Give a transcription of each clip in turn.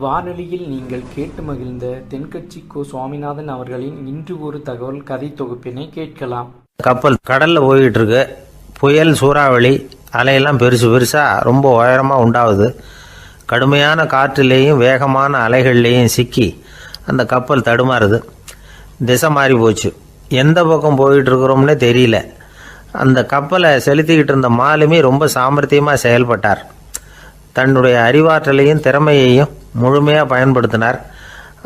வானொலியில் நீங்கள் கேட்டு மகிழ்ந்த தென்கட்சி கோ. சுவாமிநாதன் அவர்களின் இன்று ஒரு தகவல் கதை தொகுப்பினை கேட்கலாம். கப்பல் கடல்ல போய்கிட்டு இருக்கு. புயல், சூறாவளி, அலையெல்லாம் பெருசு பெருசாக ரொம்ப உயரமாக உண்டாகுது. கடுமையான காற்றிலேயும் வேகமான அலைகள்லேயும் சிக்கி அந்த கப்பல் தடுமாறுது. திசை மாறி போச்சு. எந்த பக்கம் போயிட்டு இருக்கிறோம்னே தெரியல. அந்த கப்பலை செலுத்திக்கிட்டு இருந்த மாலுமி ரொம்ப சாமர்த்தியமாக செயல்பட்டார். தன்னுடைய அறிவாற்றலையும் திறமையையும் முழுமையாக பயன்படுத்தினார்.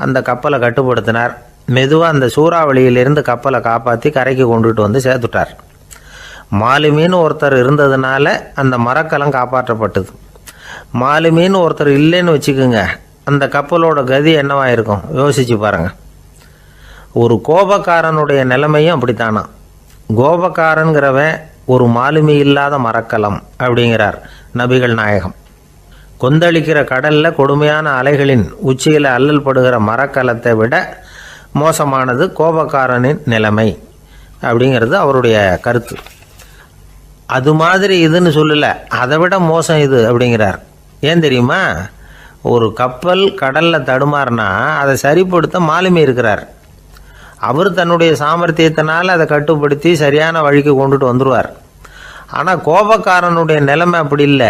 அந்த கப்பலை கட்டுப்படுத்தினார். மெதுவாக அந்த சூறாவளியிலிருந்து கப்பலை காப்பாற்றி கரைக்கு கொண்டுட்டு வந்து சேர்த்துட்டார். மாலுமின்னு ஒருத்தர் இருந்ததுனால அந்த மரக்கலம் காப்பாற்றப்பட்டது. மாலுமின்னு ஒருத்தர் இல்லைன்னு வச்சுக்கோங்க, அந்த கப்பலோட கதி என்னவா இருக்கும் யோசிச்சு பாருங்க. ஒரு கோபக்காரனுடைய நிலைமையும் அப்படித்தானா. கோபக்காரன்கிறவன் ஒரு மாலுமி இல்லாத மரக்கலம் அப்படிங்கிறார் நபிகள் நாயகம். கொந்தளிக்கிற கடல்ல கொடுமையான அலைகளின் உச்சியில் அல்லல் படுகிற மரக்கலத்தை விட மோசமானது கோபக்காரனின் நிலைமை அப்படிங்கிறது அவருடைய கருத்து. அது மாதிரி இதுன்னு சொல்லல, அதை விட மோசம் இது அப்படிங்கிறார். ஏன் தெரியுமா? ஒரு கப்பல் கடல்ல தடுமாறினா அதை சரிப்படுத்த மாலுமி இருக்கிறார். அவர் தன்னுடைய சாமர்த்தியத்தினால் அதை கட்டுப்படுத்தி சரியான வழிக்கு கொண்டுட்டு வந்துடுவார். ஆனால் கோபக்காரனுடைய நிலைமை அப்படி இல்லை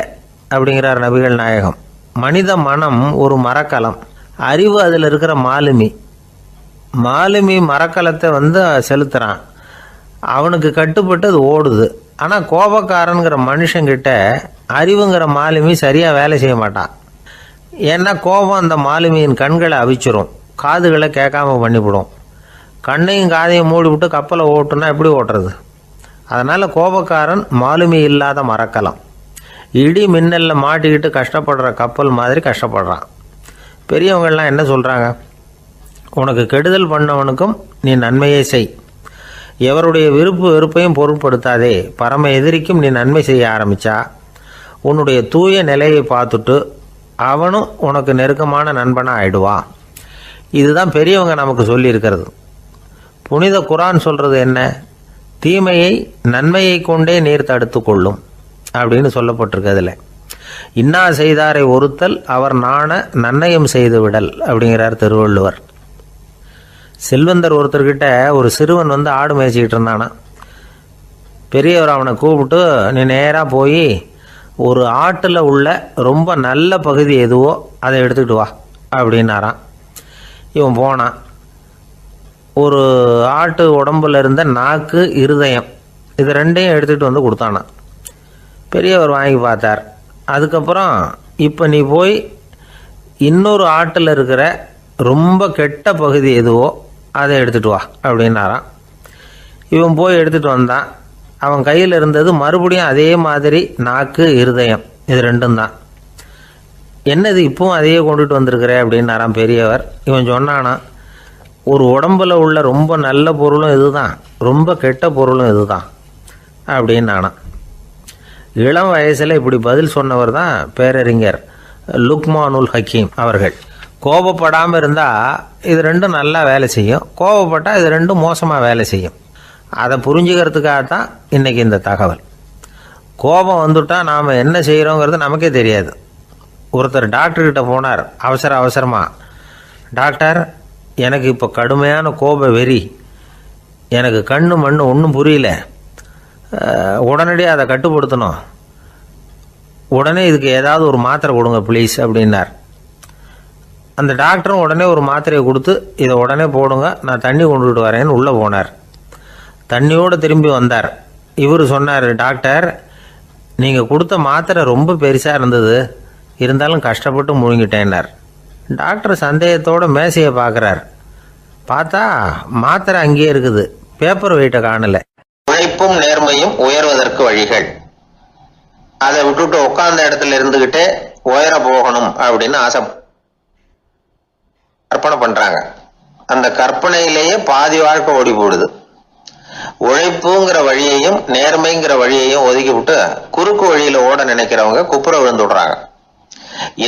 அப்படிங்கிறார் நபிகள் நாயகம். மனித மனம் ஒரு மரக்கலம், அறிவு அதில் இருக்கிற மாலுமி. மாலுமி மரக்கலத்தை செலுத்துகிறான், அவனுக்கு கட்டுப்பட்டு அது ஓடுது. ஆனால் கோபக்காரனுங்கிற மனுஷங்கிட்ட அறிவுங்கிற மாலுமி சரியாக வேலை செய்ய மாட்டான். ஏன்னா கோபம் அந்த மாலுமியின் கண்களை அவிச்சிரும், காதுகளை கேட்காம பண்ணிவிடும். கண்ணையும் காதையும் மூடிவிட்டு கப்பலை ஓட்டுனா எப்படி ஓட்டுறது? அதனால் கோபக்காரன் மாலுமி இல்லாத மரக்கலம். இடி மின்னலில் மாட்டிக்கிட்டு கஷ்டப்படுற கப்பல் மாதிரி கஷ்டப்படுறான். பெரியவங்கள்லாம் என்ன சொல்கிறாங்க? உனக்கு கெடுதல் பண்ணவனுக்கும் நீ நன்மையை செய், எவருடைய விருப்பு வெறுப்பையும் பொருட்படுத்தாதே. பரம எதிரிக்கும் நீ நன்மை செய்ய ஆரம்பித்தா உன்னுடைய தூய நிலையை பார்த்துட்டு அவனும் உனக்கு நெருக்கமான நண்பனாக ஆயிடுவான். இதுதான் பெரியவங்க நமக்கு சொல்லியிருக்கிறது. புனித குரான் சொல்கிறது என்ன? தீமையை நன்மையை கொண்டே நீர் தடுத்து கொள்ளும் அப்படின்னு சொல்லப்பட்டிருக்கு. அதில் இன்னா செய்தாரை ஒருத்தல் அவர் நாண நன்னயம் செய்து விடல் அப்படிங்கிறார் திருவள்ளுவர். செல்வந்தர் ஒருத்தர்கிட்ட ஒரு சிறுவன் ஆடு மேய்ச்சிக்கிட்டு இருந்தானா. பெரியவர் அவனை கூப்பிட்டு, நீ நேராக போய் ஒரு ஆட்டில் உள்ள ரொம்ப நல்ல பகுதி எதுவோ அதை எடுத்துக்கிட்டு வா அப்படின்னாரான். இவன் போனான். ஒரு ஆட்டு உடம்புல இருந்த நாக்கு, இருதயம், இது ரெண்டையும் எடுத்துகிட்டு வந்து கொடுத்தானான். பெரியவர் வாங்கி பார்த்தார். அதுக்கப்புறம் இப்போ நீ போய் இன்னொரு ஆட்டில் இருக்கிற ரொம்ப கெட்ட பகுதி எதுவோ அதை எடுத்துகிட்டு வா அப்படின்னாரான். இவன் போய் எடுத்துகிட்டு வந்தான். அவன் கையில் இருந்தது மறுபடியும் அதே மாதிரி நாக்கு, இருதயம், இது ரெண்டும் தான். என்னது இப்பவும் அதையே கொண்டுட்டு வந்திருக்கிற அப்படின்னாரான் பெரியவர். இவன் சொன்னானா, ஒரு உடம்புல உள்ள ரொம்ப நல்ல பொருளும் இதுதான், ரொம்ப கெட்ட பொருளும் இதுதான் அப்படின்னானா. இளம் வயசில் இப்படி பதில் சொன்னவர் தான் பேரறிஞர் லுக்மானுல் ஹக்கீம் அவர்கள். கோபப்படாமல் இருந்தால் இது ரெண்டும் நல்லா வேலை செய்யும், கோபப்பட்டால் இது ரெண்டும் மோசமாக வேலை செய்யும். அதை புரிஞ்சுக்கிறதுக்காகத்தான் இன்றைக்கி இந்த தகவல். கோபம் வந்துட்டால் நாம் என்ன செய்கிறோங்கிறது நமக்கே தெரியாது. ஒருத்தர் டாக்டர்கிட்ட போனார் அவசரமாக. டாக்டர், எனக்கு இப்போ கடுமையான கோப வெறி, எனக்கு கண்ணு மண்ணு ஒன்றும் புரியல, உடனடியாக அதை கட்டுப்படுத்தணும், உடனே இதுக்கு ஏதாவது ஒரு மாத்திரை கொடுங்க ப்ளீஸ் அப்படின்னார். அந்த டாக்டரும் உடனே ஒரு மாத்திரையை கொடுத்து, இதை உடனே போடுங்க, நான் தண்ணி கொண்டுகிட்டு வரேன்னு உள்ளே போனார். தண்ணியோடு திரும்பி வந்தார். இவர் சொன்னார், டாக்டர், நீங்கள் கொடுத்த மாத்திரை ரொம்ப பெருசாக இருந்தது, இருந்தாலும் கஷ்டப்பட்டு முழுங்கிட்டேன்னார். டாக்டர் சந்தேகத்தோடு மேசையை பார்க்குறார். பார்த்தா மாத்திரை அங்கேயே இருக்குது, பேப்பர் வெயிட்டை காணலை. உழைப்பும் நேர்மையும் உயர்வதற்கு வழிகள். அதை விட்டுட்டு உட்கார்ந்த இடத்துல இருந்துகிட்டே உயர போகணும் அப்படின்னு ஆசை கற்பனை பண்றாங்க. அந்த கற்பனையிலேயே பாதி வாழ்க்கை ஓடி போடுது. உழைப்புங்கிற வழியையும் நேர்மைங்கிற வழியையும் ஒதுக்கி விட்டு குறுக்கு வழியில ஓட நினைக்கிறவங்க குப்புற விழுந்துடுறாங்க.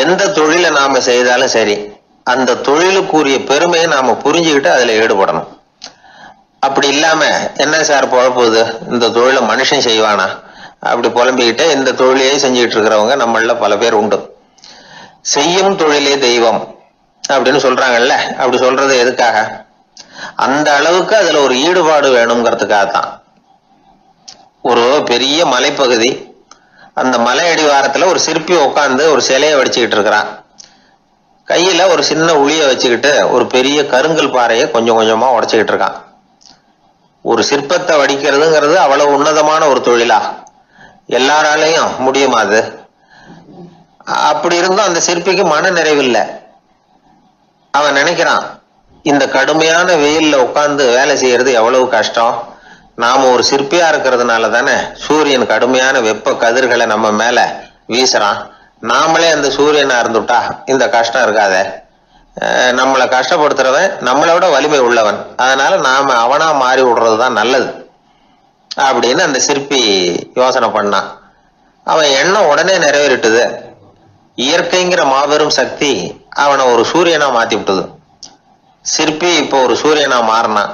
எந்த தொழிலை நாம செய்தாலும் சரி, அந்த தொழிலுக்குரிய பெருமையை நாம புரிஞ்சுக்கிட்டு அதுல ஈடுபடணும். அப்படி இல்லாம, என்ன சார் பொழப்புது, இந்த தொழிலை மனுஷன் செய்வானா அப்படி புலம்பிக்கிட்டே இந்த தொழிலையே செஞ்சுக்கிட்டு இருக்கிறவங்க நம்மள பல பேர் உண்டு. செய்யும் தொழிலே தெய்வம் அப்படின்னு சொல்றாங்கல்ல, அப்படி சொல்றது எதுக்காக? அந்த அளவுக்கு அதுல ஒரு ஈடுபாடு வேணுங்கிறதுக்காகத்தான். ஒரு பெரிய மலைப்பகுதி, அந்த மலை அடிவாரத்துல ஒரு சிற்பி உட்காந்து ஒரு சிலையை வடிச்சுக்கிட்டு இருக்கிறான். கையில ஒரு சின்ன உளிய வச்சுக்கிட்டு ஒரு பெரிய கருங்கல் பாறையை கொஞ்சம் கொஞ்சமா உடைச்சுக்கிட்டு இருக்கான். ஒரு சிற்பத்தை வடிக்கிறதுங்கிறது அவ்வளவு உன்னதமான ஒரு தொழிலா? எல்லாராலையும் முடியுமா அது? அப்படி இருந்தும் அந்த சிற்பிக்கு மன நிறைவில்லை. அவன் நினைக்கிறான், இந்த கடுமையான வெயில்ல உட்கார்ந்து வேலை செய்யறது எவ்வளவு கஷ்டம். நாம ஒரு சிற்பியா இருக்கிறதுனால தானே சூரியன் கடுமையான வெப்ப கதிர்களை நம்ம மேல வீசுறான். நாமளே அந்த சூரியனா இருந்துட்டா இந்த கஷ்டம் இருக்காதே. நம்மளை கஷ்டப்படுத்துறவன் நம்மளோட வலிமை உள்ளவன், அதனால நாம அவனா மாறி விடுறதுதான் நல்லது அப்படின்னு அந்த சிற்பி யோசனை பண்ணான். அவன் எண்ணம் உடனே நிறைவேறிட்டுது. இயற்கைங்கிற மாபெரும் சக்தி அவனை ஒரு சூரியனா மாத்தி விட்டது. சிற்பி இப்போ ஒரு சூரியனா மாறினான்.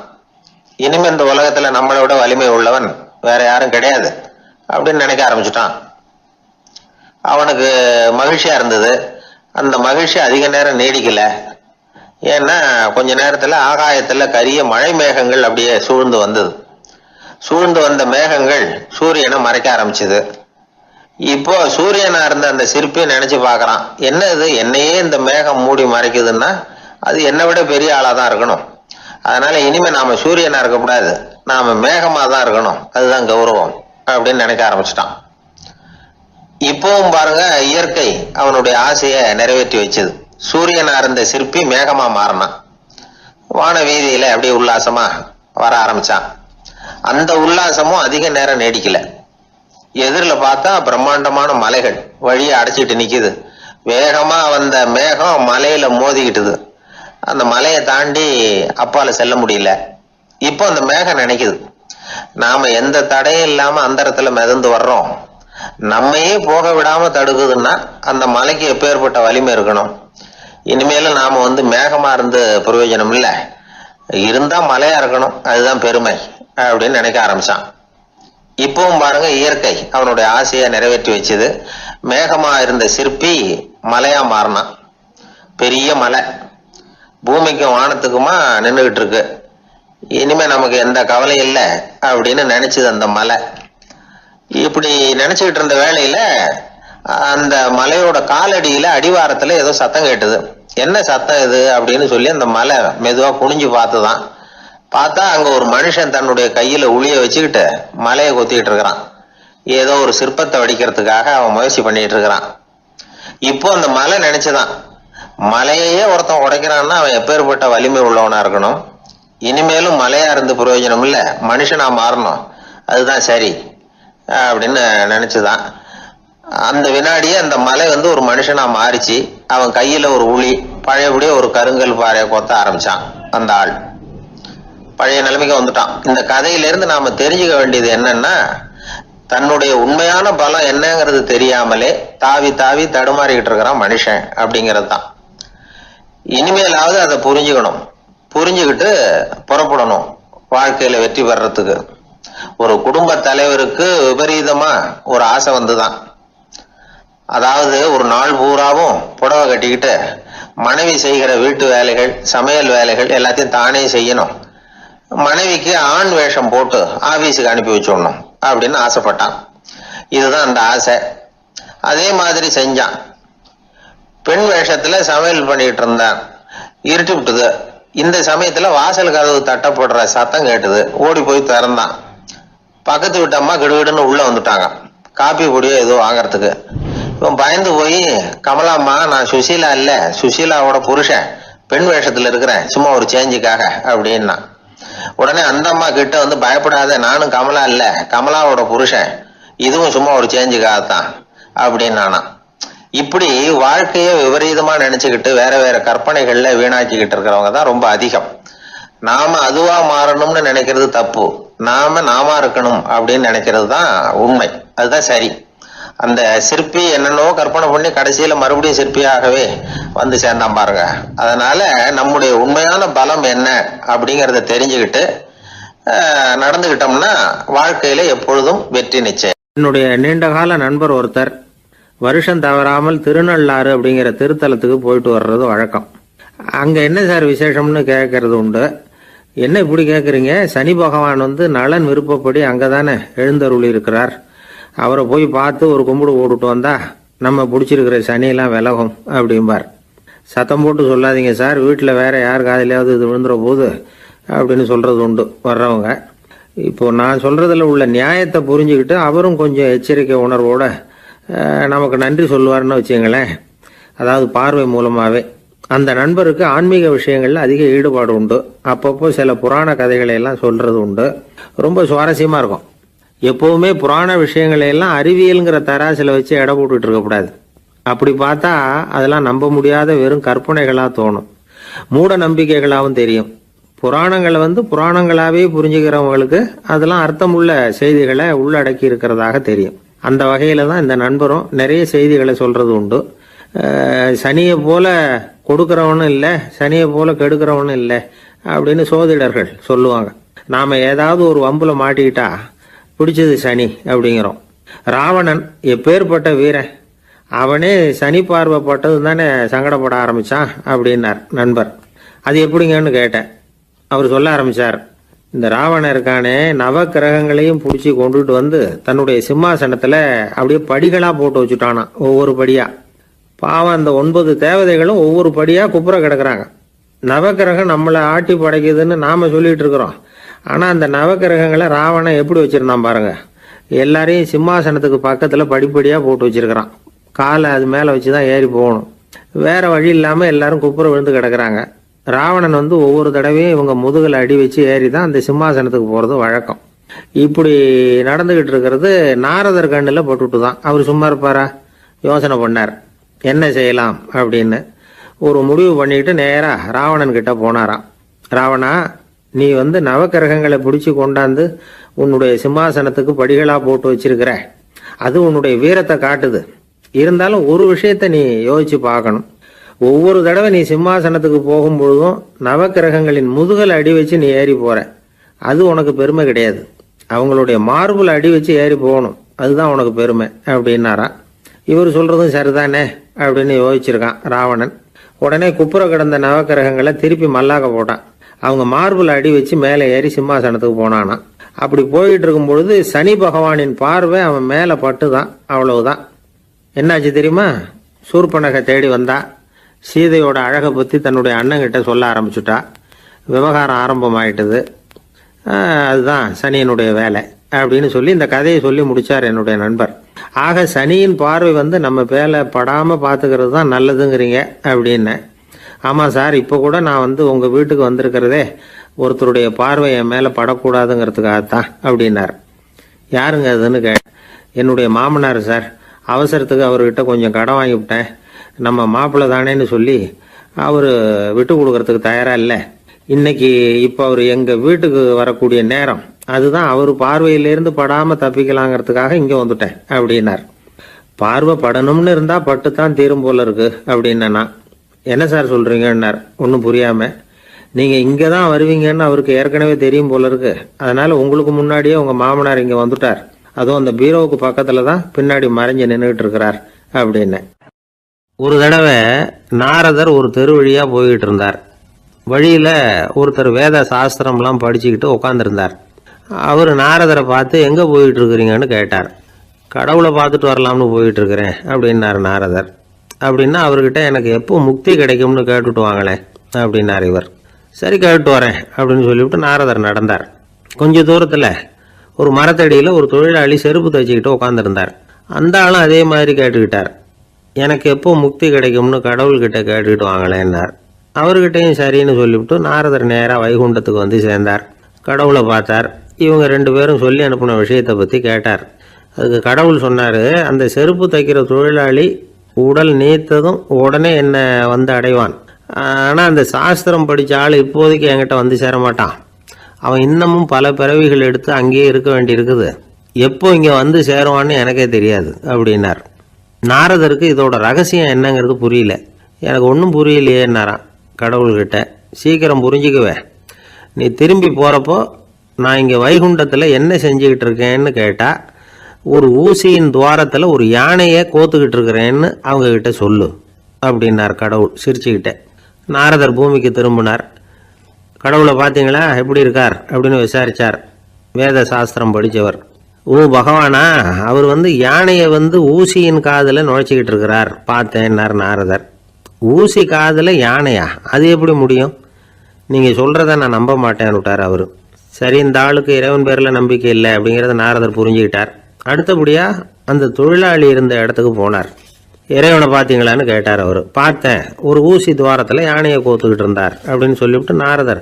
இனிமே இந்த உலகத்துல நம்மளை விட வலிமை உள்ளவன் வேற யாரும் கிடையாது அப்படின்னு நினைக்க ஆரம்பிச்சுட்டான். அவனுக்கு மகிழ்ச்சியா இருந்தது. அந்த மகிழ்ச்சி அதிக நேரம் நீடிக்கல. ஏன்னா கொஞ்ச நேரத்துல ஆகாயத்துல கரிய மழை மேகங்கள் அப்படியே சூழ்ந்து வந்தது. சூழ்ந்து வந்த மேகங்கள் சூரியனை மறைக்க ஆரம்பிச்சது. இப்போ சூரியனா இருந்த அந்த சிற்பி நினைச்சு பாக்குறான், என்ன இது, என்னையே இந்த மேகம் மூடி மறைக்குதுன்னா அது என்னை விட பெரிய ஆளாதான் இருக்கணும். அதனால இனிமே நாம சூரியனா இருக்கக்கூடாது, நாம மேகமா தான் இருக்கணும், அதுதான் கௌரவம் அப்படின்னு நினைக்க ஆரம்பிச்சிட்டான். இப்பவும் பாருங்க, இயற்கை அவனுடைய ஆசையை நிறைவேற்றி வச்சது. சூரியனா இருந்த சிற்பி மேகமா மாறினான். வான வீதியில அப்படியே உல்லாசமா வர ஆரம்பிச்சான். அந்த உல்லாசமும் அதிக நேரம் நீடிக்கல. எதிரில் பார்த்தா பிரம்மாண்டமான மலைகள் வழியை அடைச்சிட்டு நிக்குது. வேகமா வந்த மேகம் மலையில மோதிக்கிட்டுது. அந்த மலையை தாண்டி அப்பால செல்ல முடியல. இப்போ அந்த மேகம் நினைக்குது, நாம எந்த தடையும் இல்லாம அந்தரத்துல மிதந்து வர்றோம், நம்மையே போக விடாம தடுக்குதுன்னா அந்த மலைக்கு எப்பேற்பட்ட வலிமை இருக்கணும். இனிமேலும் நாம மேகமா இருந்து பிரயோஜனம் இல்லை, இருந்தா மலையா இருக்கணும், அதுதான் பெருமை அப்படின்னு நினைக்க ஆரம்பிச்சான். இப்பவும் பாருங்க, இயற்கை அவனுடைய ஆசையை நிறைவேற்றி வச்சது. மேகமா இருந்த சிற்பி மலையா மாறினான். பெரிய மலை பூமிக்கும் வானத்துக்குமா நின்றுகிட்டு இருக்கு. இனிமே நமக்கு எந்த கவலை இல்லை அப்படின்னு நினைச்சது அந்த மலை. இப்படி நினைச்சுக்கிட்டு இருந்த வேளையில அந்த மலையோட காலடியில அடிவாரத்துல ஏதோ சத்தம் கேட்டுது. என்ன சத்தம் இது அப்படின்னு சொல்லி அந்த மலை மெதுவா குனிஞ்சு பார்த்துதான். பார்த்தா அங்க ஒரு மனுஷன் தன்னுடைய கையில உளிய வச்சுக்கிட்டு மலையை கொத்திக்கிட்டு இருக்கிறான். ஏதோ ஒரு சிற்பத்தை வடிக்கிறதுக்காக அவன் முயற்சி பண்ணிட்டு இருக்கிறான். இப்போ அந்த மலை நினைச்சுதான், மலையே ஒருத்தன் உடைக்கிறான்னா அவன் எப்பேற்பட்ட வலிமை உள்ளவனா இருக்கணும். இனிமேலும் மலையா இருந்து பிரயோஜனம் இல்ல, மனுஷனா மாறணும், அதுதான் சரி அப்படின்னு நினைச்சுதான். அந்த வினாடியே அந்த மலை ஒரு மனுஷனா மாறிச்சு. அவன் கையில ஒரு உளி, பழையபடியே ஒரு கருங்கல் பாறையை கொத்த ஆரம்பிச்சான். அந்த ஆள் பழைய நிலைமைக்கு வந்துட்டான். இந்த கதையிலிருந்து நாம தெரிஞ்சுக்க வேண்டியது என்னன்னா, தன்னுடைய உண்மையான பலம் என்னங்கிறது தெரியாமலே தாவி தாவி தடுமாறிக்கிட்டு இருக்கிறான் மனுஷன் அப்படிங்கிறது தான். இனிமேலாவது அதை புரிஞ்சுக்கணும். புரிஞ்சுக்கிட்டு புறப்படணும் வாழ்க்கையில வெற்றி பெறறதுக்கு. ஒரு குடும்ப தலைவருக்கு விபரீதமா ஒரு ஆசை வந்துதான். அதாவது ஒரு நாள் பூராவும் புடவை கட்டிக்கிட்டு மனைவி செய்கிற வீட்டு வேலைகள், சமையல் வேலைகள் எல்லாத்தையும் தானே செய்யணும். மனைவிக்கு ஆண் வேஷம் போட்டு ஆபீஸுக்கு அனுப்பி வச்சுடணும் அப்படின்னு ஆசைப்பட்டான். இதுதான் அந்த ஆசை. அதே மாதிரி செஞ்சான். பெண் வேஷத்துல சமையல் பண்ணிட்டு இருந்தான். இருட்டி விட்டுது. இந்த சமயத்துல வாசல் கதவு தட்டப்படுற சத்தம் கேட்டுது. ஓடி போய் திறந்தான். பக்கத்து வீட்டு அம்மா கிடுகிடுன்னு உள்ள வந்துட்டாங்க, காப்பி பொடியோ ஏதோ வாங்கறதுக்கு. இவன் பயந்து போய், கமலாம்மா, நான் சுசீலா இல்ல, சுசீலாவோட புருஷன், பெண் வேஷத்துல இருக்கிறேன், சும்மா ஒரு சேஞ்சுக்காக அப்படின்னா. உடனே அந்த அம்மா கிட்ட பயப்படாத, நானும் கமலா இல்ல, கமலாவோட புருஷன், இதுவும் சும்மா ஒரு சேஞ்சுக்காகத்தான் அப்படின்னானா. இப்படி வாழ்க்கைய விபரீதமா நினைச்சுக்கிட்டு வேற வேற கற்பனைகள்ல வீணாக்கிக்கிட்டு இருக்கிறவங்க தான் ரொம்ப அதிகம். நாம அதுவா மாறணும்னு நினைக்கிறது தப்பு. நாம இருக்கணும் அப்படின்னு நினைக்கிறது தான் உண்மை, அதுதான் சரி. அந்த சிற்பி என்னென்னோ கற்பனை பண்ணி கடைசியில மறுபடியும் சிற்பியாகவே சேர்ந்தான் பாருங்க. அதனால நம்முடைய உண்மையான பலம் என்ன அப்படிங்கறத தெரிஞ்சுக்கிட்டு நடந்துகிட்டோம்னா வாழ்க்கையில எப்பொழுதும் வெற்றி நிச்சயம். என்னுடைய நீண்டகால நண்பர் ஒருத்தர் வருஷம் தவறாமல் திருநள்ளாறு அப்படிங்கிற திருத்தலத்துக்கு போயிட்டு வர்றது வழக்கம். அங்கே என்ன சார் விசேஷம்னு கேட்கறது உண்டு. என்ன இப்படி கேட்குறீங்க? சனி பகவான் நலன் விருப்பப்படி அங்கே தானே எழுந்தருளி இருக்கிறார். அவரை போய் பார்த்து ஒரு கும்பிடு போட்டுட்டு வந்தா நம்ம பிடிச்சிருக்கிற சனியெல்லாம் விலகும் அப்படிம்பார். சத்தம் போட்டு சொல்லாதீங்க சார், வீட்டில் வேற யார் காதிலாவது இது விழுந்துற போது அப்படின்னு சொல்கிறது உண்டு வர்றவங்க. இப்போ நான் சொல்கிறதுல உள்ள நியாயத்தை புரிஞ்சுக்கிட்டு அவரும் கொஞ்சம் எச்சரிக்கை உணர்வோட நமக்கு நன்றி சொல்லுவார்னு வச்சுங்களேன். அதாவது பார்வை மூலமாகவே. அந்த நண்பருக்கு ஆன்மீக விஷயங்களில் அதிக ஈடுபாடு உண்டு. அப்பப்போ சில புராண கதைகளை எல்லாம் சொல்கிறது உண்டு. ரொம்ப சுவாரஸ்யமாக இருக்கும். எப்போவுமே புராண விஷயங்களை எல்லாம் அறிவியலுங்கிற தராசில் வச்சு எடை போட்டுட்டு இருக்கக்கூடாது. அப்படி பார்த்தா அதெல்லாம் நம்ப முடியாத வெறும் கற்பனைகளாக தோணும், மூட நம்பிக்கைகளாகவும் தெரியும். புராணங்களை புராணங்களாகவே புரிஞ்சுக்கிறவங்களுக்கு அதெல்லாம் அர்த்தமுள்ள செய்திகளை உள்ளடக்கி இருக்கிறதாக தெரியும். அந்த வகையில் தான் இந்த நண்பரும் நிறைய செய்திகளை சொல்கிறது உண்டு. சனியை போல கொடுக்கிறவனும் இல்லை, சனியை போல கெடுக்கிறவனும் இல்லை அப்படின்னு சோதிடர்கள் சொல்லுவாங்க. நாம் ஏதாவது ஒரு வம்புல மாட்டிக்கிட்டா பிடிச்சது சனி அப்படிங்கிறோம். ராவணன் எப்பேற்பட்ட வீரன், அவனே சனி பார்வைப்பட்டது தானே சங்கடப்பட ஆரம்பிச்சான் அப்படின்னார் நண்பர். அது எப்படிங்கன்னு கேட்டேன். அவர் சொல்ல ஆரம்பிச்சார், இந்த ராவணன் இருக்கானே நவ கிரகங்களையும் பிடிச்சி கொண்டுட்டு தன்னுடைய சிம்மாசனத்தில் அப்படியே படிகளாக போட்டு வச்சுட்டானா, ஒவ்வொரு படியாக. பாவம் அந்த 9 தேவதைகளும் ஒவ்வொரு படியாக குப்புற கிடக்குறாங்க. நவக்கிரகம் நம்மளை ஆட்டி படைக்குதுன்னு நாம் சொல்லிட்டு இருக்கிறோம். ஆனால் அந்த நவக்கிரகங்களை ராவணன் எப்படி வச்சுருந்தான் பாருங்க. எல்லாரையும் சிம்மாசனத்துக்கு பக்கத்தில் படிப்படியாக போட்டு வச்சிருக்கிறான். காலை அது மேலே வச்சு தான் ஏறி போகணும். வேறு வழி இல்லாமல் எல்லாரும் குப்புற விழுந்து கிடக்குறாங்க. ராவணன் ஒவ்வொரு தடவையும் இவங்க முதுகில் அடி வச்சு ஏறி தான் அந்த சிம்மாசனத்துக்கு போகிறது வழக்கம். இப்படி நடந்துக்கிட்டு இருக்கிறது நாரதர் கண்ணில் போட்டுட்டு தான். அவர் சும்மா இருப்பாரா? யோசனை பண்ணார் என்ன செய்யலாம் அப்படின்னு. ஒரு முடிவு பண்ணிக்கிட்டு நேராக ராவணன் கிட்ட போனாராம். ராவணா, நீ நவக்கிரகங்களை பிடிச்சி கொண்டாந்து உன்னுடைய சிம்மாசனத்துக்கு படிகளாக போட்டு வச்சிருக்கிற, அது உன்னுடைய வீரத்தை காட்டுது. இருந்தாலும் ஒரு விஷயத்த நீ யோசிச்சு பார்க்கணும். ஒவ்வொரு தடவை நீ சிம்மாசனத்துக்கு போகும்பொழுதும் நவக்கிரகங்களின் முதுகல் அடி வச்சு நீ ஏறி போற, அது உனக்கு பெருமை கிடையாது. அவங்களுடைய மார்புல அடி வச்சு ஏறி போகணும், அதுதான் உனக்கு பெருமை அப்படின்னாரா. இவர் சொல்றதும் சரிதானே அப்படின்னு யோசிச்சிருக்கான் ராவணன். உடனே குப்புற கிடந்த நவக்கிரகங்களை திருப்பி மல்லாக்க போட்டான். அவங்க மார்புல அடி வச்சு மேலே ஏறி சிம்மாசனத்துக்கு போனானா. அப்படி போயிட்டு இருக்கும் பொழுது சனி பகவானின் பார்வை அவன் மேலே பட்டுதான். அவ்வளவுதான். என்னாச்சு தெரியுமா? சூர்பனகை தேடி வந்தா. சீதையோட அழகை பற்றி தன்னுடைய அண்ணங்கிட்ட சொல்ல ஆரம்பிச்சுட்டா. விவகாரம் ஆரம்பமாயிட்டது. அதுதான் சனியனுடைய வேலை அப்படின்னு சொல்லி இந்த கதையை சொல்லி முடிச்சார் என்னுடைய நண்பர். ஆக சனியின் பார்வை நம்ம பேல படாமல் பார்த்துக்கிறது தான் நல்லதுங்கிறீங்க அப்படின்னு. ஆமாம் சார், இப்போ கூட நான் உங்கள் வீட்டுக்கு வந்திருக்கிறதே ஒருத்தருடைய பார்வை என் மேலே படக்கூடாதுங்கிறதுக்காகத்தான் அப்படின்னார். யாருங்க அதுன்னு என்னுடைய மாமனார் சார். அவசரத்துக்கு அவர்கிட்ட கொஞ்சம் கடன் வாங்கிவிட்டேன். நம்ம மாப்பிள்ளை தானேன்னு சொல்லி அவர் விட்டு கொடுக்கறதுக்கு தயாராக இல்லை. இன்னைக்கு இப்போ அவர் எங்கள் வீட்டுக்கு வரக்கூடிய நேரம், அதுதான் அவர் பார்வையிலேருந்து படாமல் தப்பிக்கலாங்கிறதுக்காக இங்கே வந்துட்டேன் அப்படின்னார். பார்வை படணும்னு இருந்தால் பட்டுத்தான் தீரும் போல இருக்கு அப்படின்னா. என்ன சார் சொல்கிறீங்கன்னார் ஒன்றும் புரியாமல். நீங்கள் இங்கே தான் வருவீங்கன்னு அவருக்கு ஏற்கனவே தெரியும் போல இருக்கு. அதனால் உங்களுக்கு முன்னாடியே உங்கள் மாமனார் இங்கே வந்துட்டார். அதுவும் அந்த பீரோவுக்கு பக்கத்தில் தான் பின்னாடி மறைஞ்சு நின்றுட்டு இருக்கிறார் அப்படின்னு. ஒரு தடவை நாரதர் ஒரு தெரு வழியாக போய்கிட்டு இருந்தார். வழியில் ஒருத்தர் வேத சாஸ்திரம்லாம் படிச்சுக்கிட்டு உட்காந்துருந்தார். அவர் நாரதரை பார்த்து எங்கே போயிட்டு இருக்கிறீங்கன்னு கேட்டார். கடவுளை பார்த்துட்டு வரலாம்னு போயிட்டு இருக்கிறேன் அப்படின்னார் நாரதர். அப்படின்னா அவர்கிட்ட எனக்கு எப்போ முக்தி கிடைக்கும்னு கேட்டுட்டு வாங்களேன் அப்படின்னார் இவர். சரி கேட்டு வரேன் அப்படின்னு சொல்லிவிட்டு நாரதர் நடந்தார். கொஞ்சம் தூரத்தில் ஒரு மரத்தடியில் ஒரு தொழிலாளி செருப்பு தைச்சிக்கிட்டு உட்காந்துருந்தார். அந்த ஆளும் அதே மாதிரி கேட்டுக்கிட்டார். எனக்கு எப்போ முக்தி கிடைக்கும்னு கடவுள்கிட்ட கேட்டுக்கிட்டு வாங்களேன்னார். அவர்கிட்டையும் சரின்னு சொல்லிவிட்டு நாரதர் நேராக வைகுண்டத்துக்கு சேர்ந்தார். கடவுளை பார்த்தார். இவங்க 2 பேரும் சொல்லி அனுப்பின விஷயத்தை பற்றி கேட்டார். அதுக்கு கடவுள் சொன்னார், அந்த செருப்பு தைக்கிற தொழிலாளி உடல் நீத்ததும் உடனே என்னை அடைவான். ஆனால் அந்த சாஸ்திரம் படித்த ஆள் இப்போதைக்கு என்கிட்ட சேர மாட்டான். அவன் இன்னமும் பல பிறவிகள் எடுத்து அங்கேயே இருக்க வேண்டி இருக்குது. எப்போ இங்கே சேருவான்னு எனக்கே தெரியாது அப்படின்னார். நாரதருக்கு இதோட ரகசியம் என்னங்கிறது புரியல. எனக்கு ஒன்றும் புரியலையேன்னாரான் கடவுள்கிட்ட. சீக்கிரம் புரிஞ்சுக்குவேன், நீ திரும்பி போகிறப்போ நான் இங்கே வைகுண்டத்தில் என்ன செஞ்சுக்கிட்டு இருக்கேன்னு கேட்டால், ஒரு ஊசியின் துவாரத்தில் ஒரு யானையை கோத்துக்கிட்டு இருக்கிறேன்னு அவங்கக்கிட்ட சொல்லு அப்படின்னார் கடவுள் சிரிச்சுக்கிட்டே. நாரதர் பூமிக்கு திரும்பினார். கடவுளை பார்த்தீங்களா, எப்படி இருக்கார் அப்படின்னு விசாரித்தார். வேத சாஸ்திரம் படித்தவர். ஓ பகவானா, அவர் யானையை ஊசியின் காதில் நுழைச்சிக்கிட்டு இருக்கிறார் பார்த்தேன்னார் நாரதர். ஊசி காதில் யானையா, அது எப்படி முடியும்? நீங்கள் சொல்கிறத நான் நம்ப மாட்டேன்னு விட்டார் அவர். சரி, இந்த ஆளுக்கு இறைவன் பேரில் நம்பிக்கை இல்லை அப்படிங்கிறத நாரதர் புரிஞ்சுக்கிட்டார். அடுத்தபடியாக அந்த தொழிலாளி இருந்த இடத்துக்கு போனார். இறைவனை பார்த்தீங்களான்னு கேட்டார் அவர். பார்த்தேன், ஒரு ஊசி துவாரத்தில் யானையை கோத்துக்கிட்டு இருந்தார் அப்படின்னு சொல்லிவிட்டு நாரதர்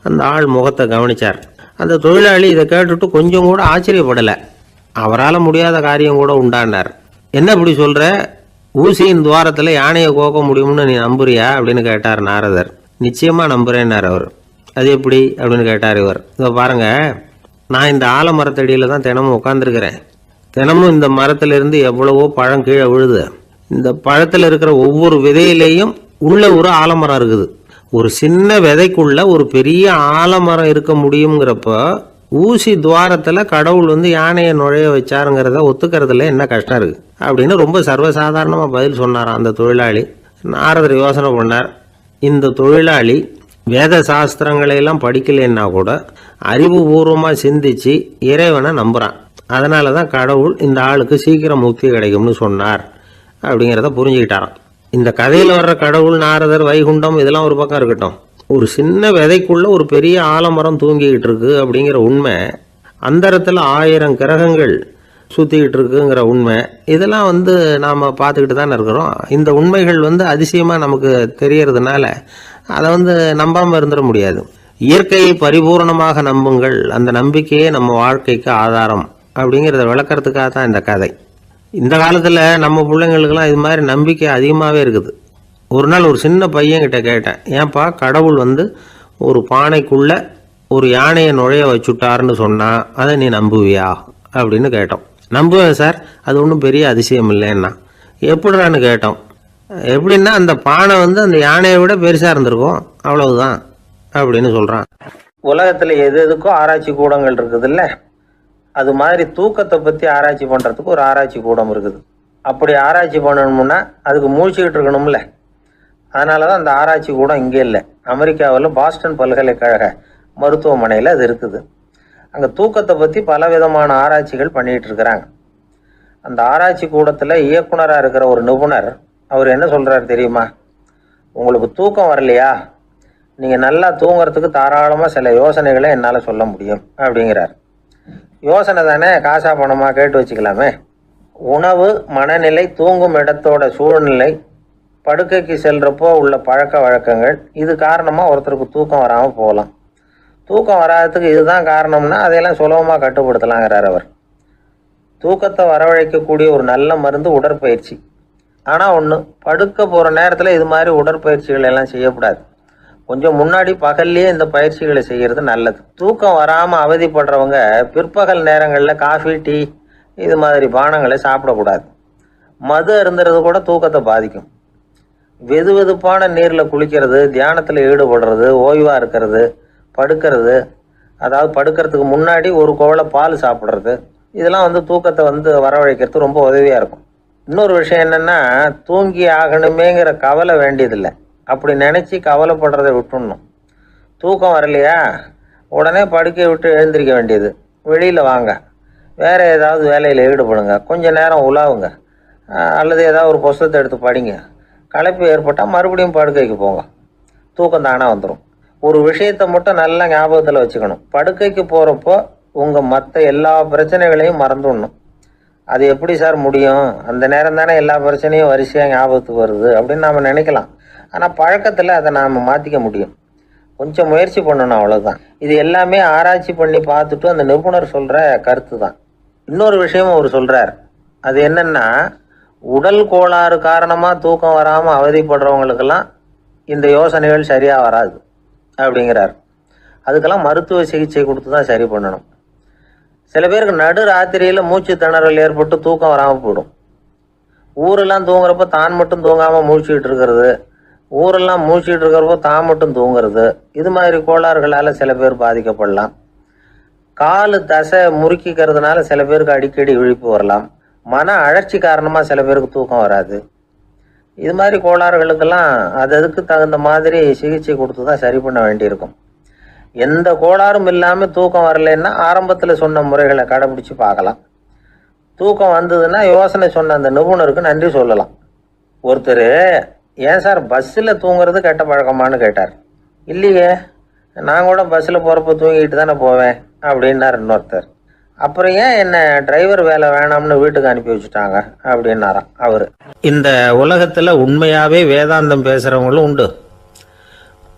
அந்த ஆள் முகத்தை கவனித்தார். அந்த தொழிலாளி இதை கேட்டுட்டு கொஞ்சம் கூட ஆச்சரியப்படலை. அவரால் முடியாத காரியம் கூட உண்டானார். என்ன இப்படி சொல்கிற, ஊசியின் துவாரத்தில் யானையை கோக்க முடியும்னு நீ நம்புறியா அப்படின்னு கேட்டார் நாரதர். நிச்சயமாக நம்புகிறேன்னார் அவர். அது எப்படி அப்படின்னு கேட்டார் இவர். இதை பாருங்கள், நான் இந்த ஆலமரத்தடியில் தான் தினமும் உட்காந்துருக்கிறேன். தினமும் இந்த மரத்திலிருந்து எவ்வளவோ பழம் கீழே விழுது. இந்த பழத்தில் இருக்கிற ஒவ்வொரு விதையிலையும் உள்ள ஒரு ஆலமரம் இருக்குது. ஒரு சின்ன விதைக்குள்ள ஒரு பெரிய ஆலமரம் இருக்க முடியுங்கிறப்ப ஊசி துவாரத்தில் கடவுள் யானையை நுழைய வச்சாருங்கிறத ஒத்துக்கிறதுல என்ன கஷ்டம் இருக்குது அப்படின்னு ரொம்ப சர்வசாதாரணமாக பதில் சொன்னாராம் அந்த தொழிலாளி. நாரதர் யோசனை பண்ணார். இந்த தொழிலாளி வேத சாஸ்திரங்களையெல்லாம் படிக்கலைன்னா கூட அறிவுபூர்வமாக சிந்திச்சு இறைவனை நம்புகிறான். அதனால தான் கடவுள் இந்த ஆளுக்கு சீக்கிரம் முக்தி கிடைக்கும்னு சொன்னார் அப்படிங்கிறத புரிஞ்சுக்கிட்டாராம். இந்த கதையில் வர்ற கடவுள், நாரதர், வைகுண்டம் இதெல்லாம் ஒரு பக்கம் இருக்கட்டும், ஒரு சின்ன விதைக்குள்ள ஒரு பெரிய ஆலமரம் தூங்கிக்கிட்டு இருக்கு அப்படிங்கிற உண்மை, அந்தரத்தில் 1000 கிரகங்கள் சுற்றிக்கிட்டு இருக்குங்கிற உண்மை, இதெல்லாம் நாம் பார்த்துக்கிட்டு தானே இருக்கிறோம். இந்த உண்மைகள் அதிசயமாக நமக்கு தெரியறதுனால அதை நம்பாமல் இருந்துட முடியாது. இயற்கையை பரிபூர்ணமாக நம்புங்கள், அந்த நம்பிக்கையே நம்ம வாழ்க்கைக்கு ஆதாரம் அப்படிங்கிறத விளக்கறதுக்காக தான் இந்த கதை. இந்த காலத்தில் நம்ம பிள்ளைங்களுக்கெல்லாம் இது மாதிரி நம்பிக்கை அதிகமாகவே இருக்குது. ஒரு நாள் ஒரு சின்ன பையன்கிட்ட கேட்டேன், ஏன்பா கடவுள் ஒரு பானைக்குள்ளே ஒரு யானையை நுழைய வச்சுட்டாருன்னு சொன்னால் அதை நீ நம்புவியா அப்படின்னு கேட்டோம். நம்புவேன் சார், அது ஒன்றும் பெரிய அதிசயம் இல்லைன்னா. எப்படிறான்னு கேட்டோம். எப்படின்னா அந்த பானை அந்த யானையை விட பெருசாக இருந்திருக்கும், அவ்வளவுதான் அப்படின்னு சொல்கிறான். உலகத்தில் எது எதுக்கும் ஆராய்ச்சி கூடங்கள் இருக்குதுல்ல, அது மாதிரி தூக்கத்தை பற்றி ஆராய்ச்சி பண்ணுறதுக்கு ஒரு ஆராய்ச்சி கூடம் இருக்குது. அப்படி ஆராய்ச்சி பண்ணணும்னா அதுக்கு மூழ்கிக்கிட்டு இருக்கணும்ல. அதனால தான் அந்த ஆராய்ச்சி கூடம் இங்கே இல்லை. அமெரிக்காவில் பாஸ்டன் பல்கலைக்கழக மருத்துவமனையில் அது இருக்குது. அங்கே தூக்கத்தை பற்றி பல விதமான ஆராய்ச்சிகள் பண்ணிகிட்டு இருக்கிறாங்க. அந்த ஆராய்ச்சி கூடத்தில் இயக்குனராக இருக்கிற ஒரு நிபுணர், அவர் என்ன சொல்கிறார் தெரியுமா? உங்களுக்கு தூக்கம் வரலையா, நீங்கள் நல்லா தூங்குறதுக்கு தாராளமாக சில யோசனைகளை என்னால் சொல்ல முடியும் அப்படிங்கிறார். யோசனை தானே, காசா பணமா கேட்டு வச்சுக்கலாமே. உணவு, மனநிலை, தூங்கும் இடத்தோட சூழ்நிலை, படுக்கைக்கு செல்றப்போ உள்ள பழக்க வழக்கங்கள், இது காரணமாக ஒருத்தருக்கு தூக்கம் வராமல் போகலாம். தூக்கம் வராததுக்கு இதுதான் காரணம்னா அதையெல்லாம் சுலபமாக கட்டுப்படுத்தலாங்கிறார் அவர். தூக்கத்தை வரவழைக்கக்கூடிய ஒரு நல்ல மருந்து உடற்பயிற்சி. ஆனால் ஒன்று, படுக்க போகிற நேரத்தில் இது மாதிரி உடற்பயிற்சிகள் எல்லாம் செய்யக்கூடாது. கொஞ்சம் முன்னாடி பகல்லையே இந்த பயிற்சிகளை செய்கிறது நல்லது. தூக்கம் வராமல் அவதிப்படுறவங்க பிற்பகல் நேரங்களில் காஃபி, டீ இது மாதிரி பானங்களை சாப்பிடக்கூடாது. மது அருந்துறது கூட தூக்கத்தை பாதிக்கும். வெது வெதுப்பான நீரில் குளிக்கிறது, தியானத்தில் ஈடுபடுறது, ஓய்வாக இருக்கிறது, படுக்கிறது, அதாவது படுக்கிறதுக்கு முன்னாடி ஒரு குவளை பால் சாப்பிட்றது, இதெல்லாம் தூக்கத்தை வரவழைக்கிறது ரொம்ப உதவியாக இருக்கும். இன்னொரு விஷயம் என்னென்னா, தூங்கி ஆகணுமேங்கிற கவலை வேண்டியதில்லை. அப்படி நினச்சி கவலைப்படுறதை விட்டுடணும். தூக்கம் வரலையா, உடனே படுக்கையை விட்டு எழுந்திரிக்க வேண்டியது. வெளியில் வாங்க, வேறு ஏதாவது வேலையில் ஈடுபடுங்க, கொஞ்சம் நேரம் உலாவுங்க, அல்லது ஏதாவது ஒரு புஸ்தகத்தை எடுத்து படிங்க. களைப்பு ஏற்பட்டால் மறுபடியும் படுக்கைக்கு போங்க, தூக்கம் தானாக வந்துடும். ஒரு விஷயத்தை மட்டும் நல்லா ஞாபகத்தில் வச்சுக்கணும். படுக்கைக்கு போகிறப்போ உங்கள் மற்ற எல்லா பிரச்சனைகளையும் மறந்துடணும். அது எப்படி சார் முடியும், அந்த நேரம் தானே எல்லா பிரச்சனையும் வரிசையாக ஞாபகத்துக்கு வருது அப்படின்னு நாம் நினைக்கலாம். ஆனால் பழக்கத்தில் அதை நாம் மாற்றிக்க முடியும். கொஞ்சம் முயற்சி பண்ணணும், அவ்வளோதான். இது எல்லாமே ஆராய்ச்சி பண்ணி பார்த்துட்டு அந்த நிபுணர் சொல்கிற கருத்து தான். இன்னொரு விஷயமும் அவர் சொல்கிறார். அது என்னென்னா, உடல் கோளாறு காரணமாக தூக்கம் வராமல் அவதிப்படுறவங்களுக்கெல்லாம் இந்த யோசனைகள் சரியாக வராது அப்படிங்கிறார். அதுக்கெல்லாம் மருத்துவ சிகிச்சை கொடுத்து தான் சரி பண்ணணும். சில பேருக்கு நடு ராத்திரியில் மூச்சு திணறல் ஏற்பட்டு தூக்கம் வராமல் போயிடும். ஊரெல்லாம் தூங்குறப்ப தான் மட்டும் தூங்காமல் மூழ்கிட்டு இருக்கிறது, ஊரெல்லாம் மூழ்கிட்டு இருக்கிறப்போ தான் மட்டும் தூங்குறது, இது மாதிரி கோளாறுகளால் சில பேர் பாதிக்கப்படலாம். காலு தசை முறுக்கிக்கிறதுனால சில பேருக்கு அடிக்கடி விழிப்பு வரலாம். மன அழற்சி காரணமாக சில பேருக்கு தூக்கம் வராது. இது மாதிரி கோளாறுகளுக்கெல்லாம் அதுக்கு தகுந்த மாதிரி சிகிச்சை கொடுத்து தான் சரி பண்ண வேண்டியிருக்கும். எந்த கோளாறும் இல்லாமல் தூக்கம் வரலைன்னா ஆரம்பத்தில் சொன்ன முறைகளை கடைபிடிச்சு பார்க்கலாம். தூக்கம் வந்ததுன்னா யோசனை சொன்ன அந்த நிபுணருக்கு நன்றி சொல்லலாம். ஒருத்தர், ஏன் சார் பஸ்ஸில் தூங்குறது கெட்ட பழக்கமானு கேட்டார். இல்லையே, நான் கூட பஸ்ஸில் போகிறப்ப தூங்கிட்டு தானே போவேன் அப்படின்னார் இன்னொருத்தர். அப்புறம் ஏன் என்ன டிரைவர் வேலை வேணாம்னு வீட்டுக்கு அனுப்பி வச்சுட்டாங்க அப்படின்னாராம் அவர். இந்த உலகத்தில் உண்மையாகவே வேதாந்தம் பேசுகிறவங்களும் உண்டு,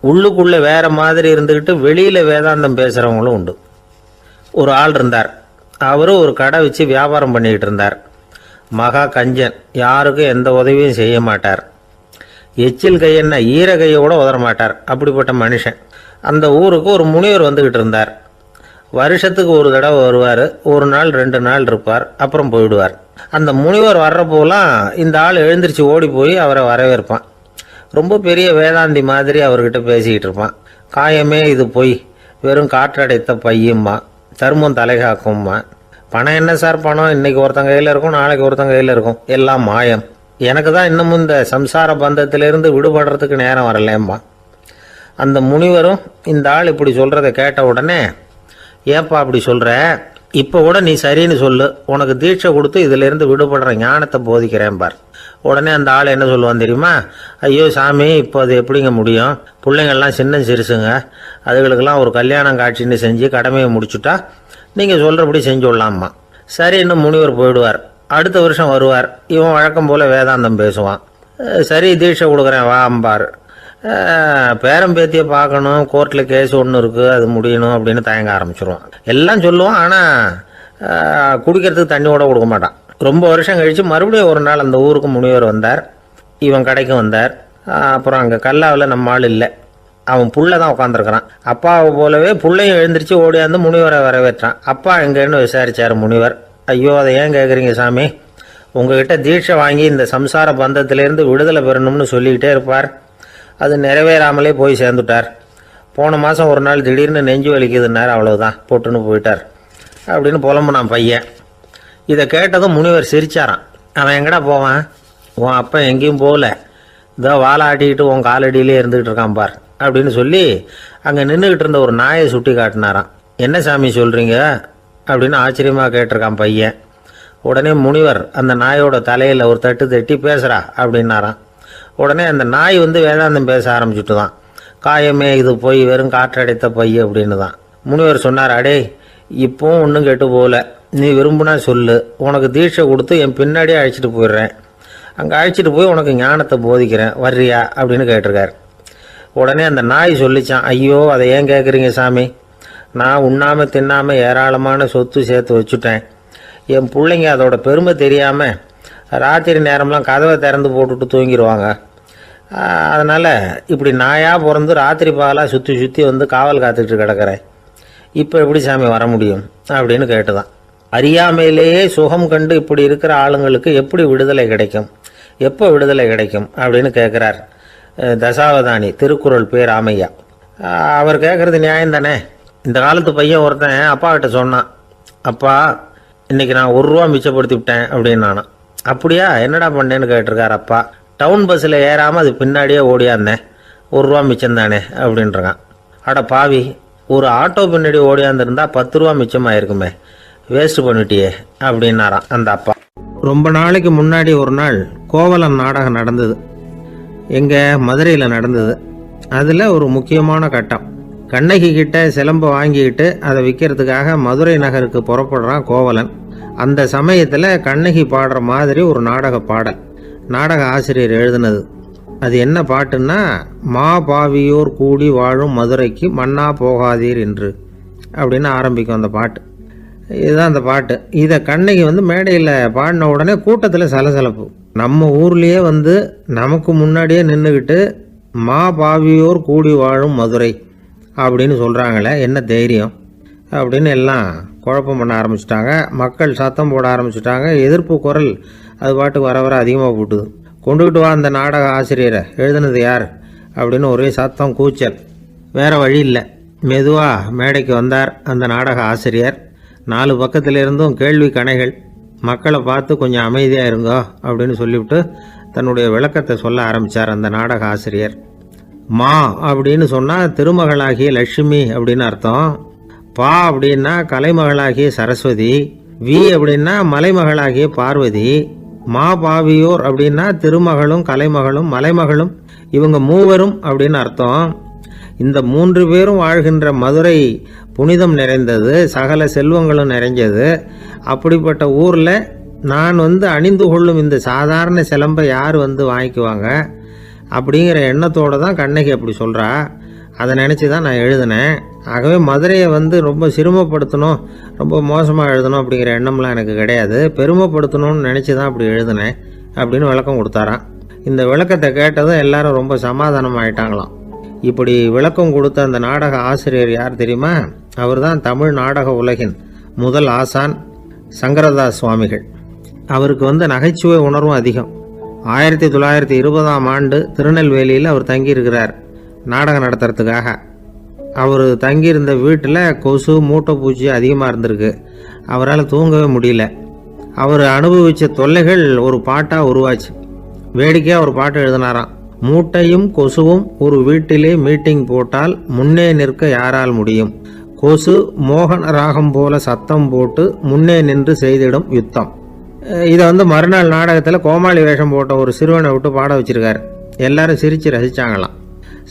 உள்ளுக்குள்ளே வேற மாதிரி இருந்துக்கிட்டு வெளியில் வேதாந்தம் பேசுகிறவங்களும் உண்டு. ஒரு ஆள் இருந்தார், அவரும் ஒரு கடை வச்சு வியாபாரம் பண்ணிக்கிட்டு இருந்தார். மகா கஞ்சன், யாருக்கும் எந்த உதவியும் செய்ய மாட்டார். எச்சில் கையென்ன ஈர கையை கூட உதற மாட்டார். அப்படிப்பட்ட மனுஷன். அந்த ஊருக்கு ஒரு முனிவர் வந்துக்கிட்டு இருந்தார். வருஷத்துக்கு ஒரு தடவை வருவார். ஒரு நாள் 2 நாள் இருப்பார், அப்புறம் போயிடுவார். அந்த முனிவர் வர்றப்போலாம் இந்த ஆள் எழுந்திரிச்சு ஓடி போய் அவரை வரவேற்பான். ரொம்ப பெரிய வேதாந்தி மாதிரி அவர்கிட்ட பேசிக்கிட்டு இருப்பான். காயமே இது பொய், வெறும் காற்றடைத்த பையும்மா, தர்மம் தலைகாக்கும்மா. பணம் என்ன சார் பணம், இன்னைக்கு ஒருத்தன் கையில் இருக்கும், நாளைக்கு ஒருத்தன் கையில் இருக்கும், எல்லாம் மாயம். எனக்கு தான் இன்னமும் இந்த சம்சார பந்தத்திலிருந்து விடுபடுறதுக்கு நேரம் வரலேம்மா. அந்த முனிவரும் இந்த ஆள் இப்படி சொல்கிறத கேட்ட உடனே, ஏப்பா அப்படி சொல்கிற, இப்போ கூட நீ சரின்னு சொல்லு, உனக்கு தீட்சை கொடுத்து இதிலேருந்து விடுபடுற ஞானத்தை போதிக்கிறேன் பார். உடனே அந்த ஆள் என்ன சொல்லுவான் தெரியுமா? ஐயோ சாமி, இப்போ அது எப்படிங்க முடியும், பிள்ளைங்கள்லாம் சின்ன சிறுசுங்க, அதுகளுக்கெல்லாம் ஒரு கல்யாணம் காட்சின்னு செஞ்சு கடமையை முடிச்சுட்டா நீங்கள் சொல்கிறபடி செஞ்சு விடலாமா. சரி, இன்னும் முனிவர் போயிடுவார். அடுத்த வருஷம் வருவார். இவன் வழக்கம் போல் வேதாந்தம் பேசுவான். சரி தீட்சை கொடுக்குறேன் வா அம்பார். பேரம்பேத்தியை பார்க்கணும், கோர்ட்டில் கேஸ் ஒன்று இருக்குது, அது முடியணும் அப்படின்னு தயங்க ஆரம்பிச்சிருவான். எல்லாம் சொல்லுவான், ஆனால் குடிக்கிறதுக்கு தண்ணி கூட கொடுக்க மாட்டான். ரொம்ப வருஷம் கழித்து மறுபடியும் ஒரு நாள் அந்த ஊருக்கு முனிவர் வந்தார். இவன் கடைக்கு வந்தார். அப்புறம் அங்கே கல்லாவில் நம்ம ஆள் இல்லை, அவன் புள்ள தான் உட்காந்துருக்கிறான். அப்பாவை போலவே புள்ளையும் எழுந்திரிச்சு ஓடியாந்து முனிவரை வரவேற்றான். அப்பா எங்கேன்னு விசாரிச்சார் முனிவர். ஐயோ அதை ஏன் கேட்குறீங்க சாமி, உங்ககிட்ட தீட்சை வாங்கி இந்த சம்சார பந்தத்திலேருந்து விடுதலை பெறணும்னு சொல்லிக்கிட்டே இருப்பார், அது நிறைவேறாமலே போய் சேர்ந்துட்டார். போன மாதம் ஒரு நாள் திடீர்னு நெஞ்சு வலிக்குதுன்னார், அவ்வளோதான் போட்டுன்னு போயிட்டார் அப்படின்னு புலம்புனான் பையன். இதை கேட்டதும் முனிவர் சிரிச்சாரான். அவன் எங்கடா போவான், உன் அப்பா எங்கேயும் போகல, இதோ வாழை ஆட்டிக்கிட்டு உன் காலடியிலே இருந்துக்கிட்டு இருக்கான் பார் அப்படின்னு சொல்லி அங்கே நின்றுக்கிட்டு இருந்த ஒரு நாயை சுட்டி காட்டினாரான். என்ன சாமி சொல்கிறீங்க அப்படின்னு ஆச்சரியமாக கேட்டிருக்கான் பையன். உடனே முனிவர் அந்த நாயோட தலையில் ஒரு தட்டு தட்டி பேசுகிறா அப்படின்னாரான். உடனே அந்த நாய் வேதாந்தம் பேச ஆரம்பிச்சுட்டு தான். காயமே இது போய் வெறும் காற்றடைத்த பை அப்படின்னு தான். முனிவர் சொன்னார், அடே இப்போவும் ஒன்றும் கெட்டு போகல, நீ விரும்புனா சொல்லு, உனக்கு தீட்சை கொடுத்து என் பின்னாடியே அழைச்சிட்டு போயிடுறேன், அங்கே அழைச்சிட்டு போய் உனக்கு ஞானத்தை போதிக்கிறேன், வர்றியா அப்படின்னு கேட்டிருக்கார். உடனே அந்த நாய் சொல்லிச்சான், ஐயோ அதை ஏன் கேட்குறீங்க சாமி, நான் உண்ணாமல் தின்னாமல் ஏராளமான சொத்து சேர்த்து வச்சுட்டேன். என் பிள்ளைங்க அதோட பெருமை தெரியாமல் ராத்திரி நேரம்லாம் கதவை திறந்து போட்டுட்டு தூங்கிடுவாங்க. அதனால் இப்படி நாயாக பிறந்து ராத்திரி பகலாக சுற்றி சுற்றி காவல் காத்துக்கிட்டு கிடக்கிறேன். இப்போ எப்படி சாமி வர முடியும் அப்படின்னு கேட்டுதான். அறியாமையிலேயே சுகம் கண்டு இப்படி இருக்கிற ஆளுங்களுக்கு எப்படி விடுதலை கிடைக்கும், எப்போ விடுதலை கிடைக்கும் அப்படின்னு கேட்குறார் தசாவதானி, திருக்குறள் பேர் ராமையா. அவர் கேட்குறது நியாயம் தானே. இந்த காலத்து பையன் ஒருத்தன் அப்பா கிட்ட சொன்னான், அப்பா இன்னைக்கு நான் 1 ரூபா மிச்சப்படுத்தி விட்டேன் அப்படின்னு. நானும் அப்படியா, என்னடா பண்ணேன்னு கேட்டிருக்கார் அப்பா. டவுன் பஸ்ஸில் ஏறாமல் அது பின்னாடியே ஓடியாந்தேன், 1 ரூபா மிச்சம் தானே அப்படின்றான். அட பாவி, ஒரு ஆட்டோ பின்னாடி ஓடியாந்துருந்தா 10 ரூபா மிச்சமாயிருக்குமே, வேஸ்ட் பண்ணிட்டியே அப்படின்னாரான் அந்த அப்பா. ரொம்ப நாளைக்கு முன்னாடி ஒரு நாள் கோவலன் நாடகம் நடந்தது. எங்கே மதுரையில் நடந்தது. அதில் ஒரு முக்கியமான கட்டம், கண்ணகி கிட்ட சிலம்பை வாங்கிக்கிட்டு அதை விற்கிறதுக்காக மதுரை நகருக்கு புறப்படுறான் கோவலன். அந்த சமயத்தில் கண்ணகி பாடுற மாதிரி ஒரு நாடக பாடல், நாடக ஆசிரியர் எழுதினது. அது என்ன பாட்டுன்னா, மா பாவியோர் கூடி வாழும் மதுரைக்கு மன்னா போகாதீர் என்று அப்படின்னு ஆரம்பிக்கும் அந்த பாட்டு. இதுதான் அந்த பாட்டு. இதை கண்ணகி மேடையில் பாடின உடனே கூட்டத்தில் சலசலப்பு. நம்ம ஊர்லேயே நமக்கு முன்னாடியே நின்றுக்கிட்டு மா பாவியோர் கூடி வாழும் மதுரை அப்படின்னு சொல்கிறாங்களே, என்ன தைரியம் அப்படின்னு எல்லாம் குழப்பம் பண்ண ஆரம்பிச்சிட்டாங்க. மக்கள் சத்தம் போட ஆரம்பிச்சிட்டாங்க. எதிர்ப்பு குரல் அது பாட்டுக்கு வர வர அதிகமாக போட்டுது. கொண்டுகிட்டு வா அந்த நாடக ஆசிரியரை, எழுதுனது யார் அப்படின்னு ஒரே சத்தம் கூச்சல். வேறு வழி இல்லை. மெதுவாக மேடைக்கு வந்தார் அந்த நாடக ஆசிரியர். 4 பக்கத்தில் இருந்தும் கேள்வி கணைகள். மக்களை பார்த்து கொஞ்சம் அமைதியாக இருங்கோ அப்படின்னு சொல்லிவிட்டு தன்னுடைய விளக்கத்தை சொல்ல ஆரம்பித்தார் அந்த நாடக ஆசிரியர். மா அப்படின்னு சொன்னால் திருமகளாகிய லட்சுமி அப்படின்னு அர்த்தம். பா அப்படின்னா கலைமகளாகிய சரஸ்வதி. வி அப்படின்னா மலைமகளாகிய பார்வதி. மா பாவியோர் அப்படின்னா திருமகளும் கலைமகளும் மலைமகளும், இவங்க மூவரும் அப்படின்னு அர்த்தம். இந்த 3 பேரும் வாழ்கின்ற மதுரை புனிதம் நிறைந்தது, சகல செல்வங்களும் நிறைஞ்சது. அப்படிப்பட்ட ஊரில் நான் அணிந்து கொள்ளும் இந்த சாதாரண சிலம்பை யார் வாங்கிக்குவாங்க அப்படிங்கிற எண்ணத்தோடு தான் கண்ணகி அப்படி சொல்கிறா. அதை நினச்சி தான் நான் எழுதினேன். ஆகவே மதுரையை ரொம்ப சிரமப்படுத்தணும், ரொம்ப மோசமாக எழுதணும் அப்படிங்கிற எண்ணம்லாம் எனக்கு கிடையாது. பெருமைப்படுத்தணும்னு நினச்சி தான் அப்படி எழுதினேன் அப்படின்னு விளக்கம் கொடுத்தாராம். இந்த விளக்கத்தை கேட்டதும் எல்லாரும் ரொம்ப சமாதானம் ஆயிட்டாங்களாம். இப்படி விளக்கம் கொடுத்த அந்த நாடக ஆசிரியர் யார் தெரியுமா? அவர் தான் தமிழ் நாடக உலகின் முதல் ஆசான் சங்கரதாஸ் சுவாமிகள். அவருக்கு நகைச்சுவை உணர்வும் அதிகம். 1920ஆம் ஆண்டு திருநெல்வேலியில் அவர் தங்கியிருக்கிறார் நாடகம் நடத்துறதுக்காக. அவர் தங்கியிருந்த வீட்டில் கொசு மூட்டை பூச்சி அதிகமாக இருந்திருக்கு. அவரால் தூங்கவே முடியல. அவர் அனுபவித்த தொல்லைகள் ஒரு பாட்டாக உருவாச்சு. வேடிக்கையாக ஒரு பாட்டு எழுதினாராம். மூட்டையும் கொசுவும் ஒரு வீட்டிலே மீட்டிங் போட்டால் முன்னே நிற்க யாரால் முடியும்? கொசு மோகன ராகம் போல சத்தம் போட்டு முன்னே நின்று செய்திடும் யுத்தம். இதை மறுநாள் நாடகத்தில் கோமாளி வேஷம் போட்ட ஒரு சிறுவனை விட்டு பாட வச்சிருக்காரு. எல்லாரும் சிரித்து ரசித்தாங்களாம்.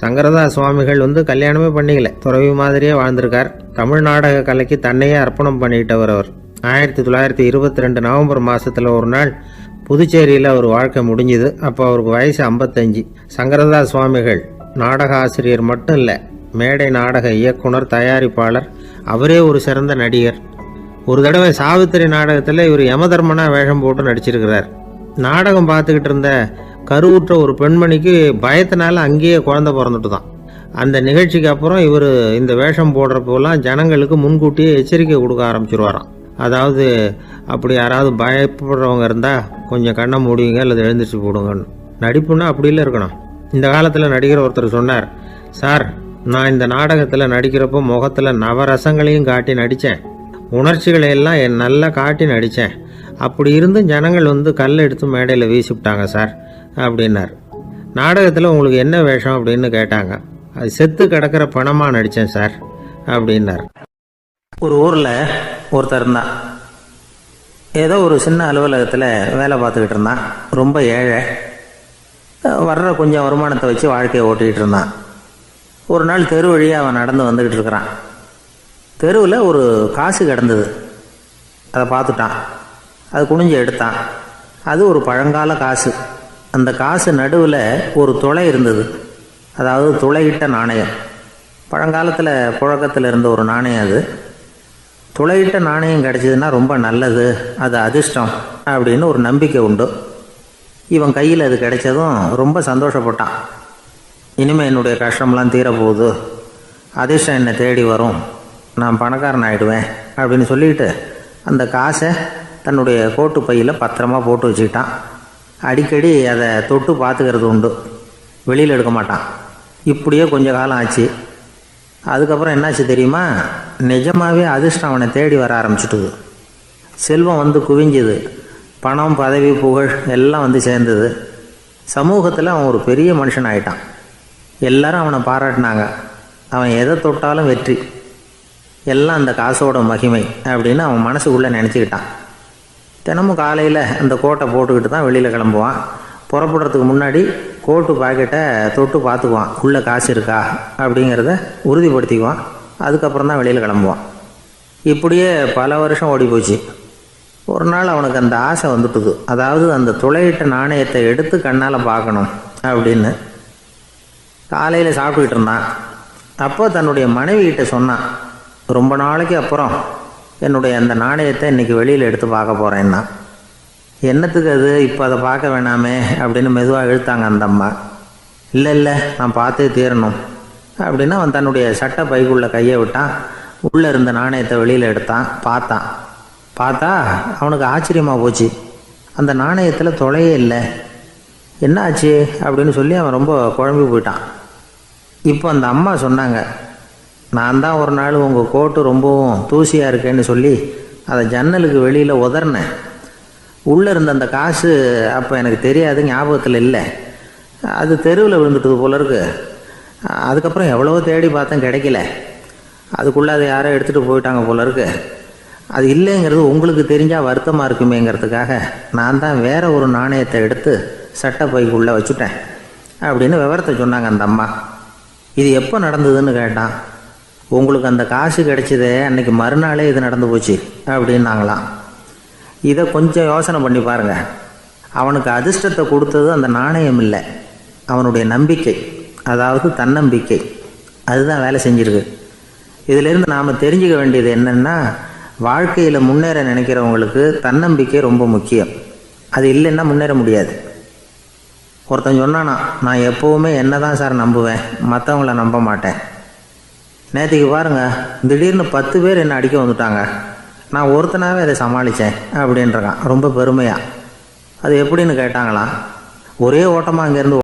சங்கரதாஸ் சுவாமிகள் கல்யாணமே பண்ணிக்கல, துறவி மாதிரியே வாழ்ந்திருக்கார். தமிழ் நாடக கலைக்கு தன்னையே அர்ப்பணம் பண்ணிட்டவர் அவர். 1922 நவம்பர் மாதத்தில் ஒரு நாள் புதுச்சேரியில் அவர் வாழ்க்கை முடிஞ்சுது. அப்போ அவருக்கு வயசு 55. சங்கரதாஸ் சுவாமிகள் நாடக ஆசிரியர் மட்டும் இல்லை, மேடை நாடக இயக்குனர், தயாரிப்பாளர். அவரே ஒரு சிறந்த நடிகர். ஒரு தடவை சாவித்திரி நாடகத்தில் இவர் யமதர்மனா வேஷம் போட்டு நடிச்சிருக்கிறார். நாடகம் பார்த்துக்கிட்டு இருந்த கருவுற்ற ஒரு பெண்மணிக்கு பயத்தினால அங்கேயே குழந்தை பிறந்துட்டு தான். அந்த நிகழ்ச்சிக்கு அப்புறம் இவர் இந்த வேஷம் போடுறப்போலாம் ஜனங்களுக்கு முன்கூட்டியே எச்சரிக்கை கொடுக்க ஆரம்பிச்சிருவாராம். அதாவது அப்படி யாராவது பயப்படுறவங்க இருந்தால் கொஞ்சம் கண்ணை மூடிங்க அல்லது எழுந்திரிச்சு போடுங்கன்னு. நடிப்புன்னா அப்படிலாம் இருக்கணும். இந்த காலத்தில் நடிகர் ஒருத்தர் சொன்னார், சார் நான் இந்த நாடகத்தில் நடிக்கிறப்போ முகத்தில் நவரசங்களையும் காட்டி நடித்தேன், உணர்ச்சிகளை எல்லாம் நல்லா காட்டி நடித்தேன். அப்படி இருந்தும் ஜனங்கள் கல்லை எடுத்து மேடையில் வீசிவிட்டாங்க சார் அப்படின்னார். நாடகத்தில் உங்களுக்கு என்ன வேஷம் அப்படின்னு கேட்டாங்க. அது செத்து கிடக்கிற பணமாக நடித்தேன் சார் அப்படின்னார். ஒரு ஊரில் ஒருத்தர் இருந்தான். ஏதோ ஒரு சின்ன அலுவலகத்தில் வேலை பார்த்துக்கிட்டு இருந்தான். ரொம்ப ஏழை. வர்ற கொஞ்சம் வருமானத்தை வச்சு வாழ்க்கையை ஓட்டிகிட்டு இருந்தான். ஒரு நாள் தெரு வழியாக அவன் நடந்து வந்துக்கிட்டு இருக்கிறான். தெருவில் ஒரு காசு கிடந்தது. அதை பார்த்துட்டான். அது குனிஞ்சு எடுத்தான். அது ஒரு பழங்கால காசு. அந்த காசு நடுவில் ஒரு துளை இருந்தது. அதாவது துளையிட்ட நாணயம். பழங்காலத்தில் புழக்கத்தில் இருந்த ஒரு நாணயம் அது. துளையிட்ட நாணயம் கிடச்சிதுன்னா ரொம்ப நல்லது, அது அதிர்ஷ்டம் அப்படின்னு ஒரு நம்பிக்கை உண்டு. இவன் கையில் அது கிடைச்சதும் ரொம்ப சந்தோஷப்பட்டான். இனிமேல் என்னுடைய கஷ்டம்லாம் தீரப்போகுது, அதிர்ஷ்டம் என்னை தேடி வரும், நான் பணக்காரன் ஆகிடுவேன் அப்படின்னு சொல்லிட்டு அந்த காசை தன்னுடைய கோட்டு பையில் பத்திரமா போட்டு வச்சுக்கிட்டான். அடிக்கடி அதை தொட்டு பார்த்துக்கிறது உண்டு, வெளியில் எடுக்க மாட்டான். இப்படியே கொஞ்ச காலம் ஆச்சு. அதுக்கப்புறம் என்னாச்சு தெரியுமா? நிஜமாகவே அதிர்ஷ்டம் அவனை தேடி வர ஆரம்பிச்சிட்டுது. செல்வம் குவிஞ்சுது. பணம், பதவி, புகழ் எல்லாம் சேர்ந்தது. சமூகத்தில் அவன் ஒரு பெரிய மனுஷன் ஆகிட்டான். எல்லாரும் அவனை பாராட்டினாங்க. அவன் எதை தொட்டாலும் வெற்றி, எல்லாம் அந்த காசோட மகிமை அப்படின்னு அவன் மனசுக்குள்ளே நினச்சிக்கிட்டான். தினமும் காலையில் அந்த கோட்டை போட்டுக்கிட்டு தான் வெளியில் கிளம்புவான். புறப்படுறதுக்கு முன்னாடி கோட்டு பாக்கெட்டை தொட்டு பார்த்துக்குவான், உள்ளே காசு இருக்கா அப்படிங்கிறத உறுதிப்படுத்திக்குவான். அதுக்கப்புறம் தான் வெளியில் கிளம்புவான். இப்படியே பல வருஷம் ஓடி போச்சு. ஒரு நாள் அவனுக்கு அந்த ஆசை வந்துட்டுது. அதாவது அந்த துளையிட்ட நாணயத்தை எடுத்து கண்ணால் பார்க்கணும் அப்படின்னு. காலையில் சாப்பிட்டுக்கிட்டு இருந்தான். அப்போ தன்னுடைய மனைவிகிட்ட சொன்னான், ரொம்ப நாளைக்கு அப்புறம் என்னுடைய அந்த நாணயத்தை இன்றைக்கி வெளியில் எடுத்து பார்க்க போகிறேன்னா. என்னத்துக்கு அது, இப்போ அதை பார்க்க வேணாமே அப்படின்னு மெதுவாக இழுத்தாங்க அந்த அம்மா. இல்லை நான் பார்த்தே தீரணும் அப்படின்னு அவன் தன்னுடைய சட்டை பைக்குள்ளே கையை விட்டான். உள்ளே இருந்த நாணயத்தை வெளியில் எடுத்தான். பார்த்தா அவனுக்கு ஆச்சரியமாக போச்சு. அந்த நாணயத்தில் தொலையே இல்லை. என்ன ஆச்சு அப்படின்னு சொல்லி அவன் ரொம்ப குழம்பி போயிட்டான். இப்போ அந்த அம்மா சொன்னாங்க, நான் தான் ஒரு நாள் உங்கள் கோட்டு ரொம்பவும் தூசியாக இருக்கேன்னு சொல்லி அதை ஜன்னலுக்கு வெளியில் உதறினேன். உள்ளே இருந்த அந்த காசு அப்போ எனக்கு தெரியாது, ஞாபகத்தில் இல்லை. அது தெருவில் விழுந்துட்டது போல இருக்கு. அதுக்கப்புறம் எவ்வளவோ தேடி பார்த்தேன், கிடைக்கல. அதுக்குள்ளே அதை யாரோ எடுத்துகிட்டு போயிட்டாங்க போல இருக்கு. அது இல்லைங்கிறது உங்களுக்கு தெரிஞ்சால் வருத்தமாக இருக்குமேங்கிறதுக்காக நான் தான் வேற ஒரு நாணயத்தை எடுத்து சட்டை பைக்குள்ளே வச்சுட்டேன் அப்படின்னு விவரத்தை சொன்னாங்க அந்த அம்மா. இது எப்போ நடந்ததுன்னு கேட்டான். உங்களுக்கு அந்த காசு கிடைச்சதே அன்னைக்கு மறுநாளே இது நடந்து போச்சு அப்படின்னாங்களாம். இதை கொஞ்சம் யோசனை பண்ணி பாருங்க. அவனுக்கு அதிர்ஷ்டத்தை கொடுத்தது அந்த நாணயம் இல்லை, அவனுடைய நம்பிக்கை, அதாவது தன்னம்பிக்கை. அதுதான் வேலை செஞ்சிருக்கு. இதிலிருந்து நாம் தெரிஞ்சுக்க வேண்டியது என்னென்னா, வாழ்க்கையில் முன்னேற நினைக்கிறவங்களுக்கு தன்னம்பிக்கை ரொம்ப முக்கியம். அது இல்லைன்னா முன்னேற முடியாது. ஒருத்தன் சொன்னானா, நான் எப்போவுமே என்ன தான் சார் நம்புவேன், மற்றவங்கள நம்ப மாட்டேன். நேற்றுக்கு பாருங்கள், திடீர்னு 10 பேர் என்னை அடிக்க வந்துட்டாங்க, நான் ஒருத்தனாகவே அதை சமாளித்தேன் அப்படின்றான் ரொம்ப பெருமையாக. அது எப்படின்னு கேட்டாங்களாம். ஒரே ஓட்டமாக அங்கேருந்து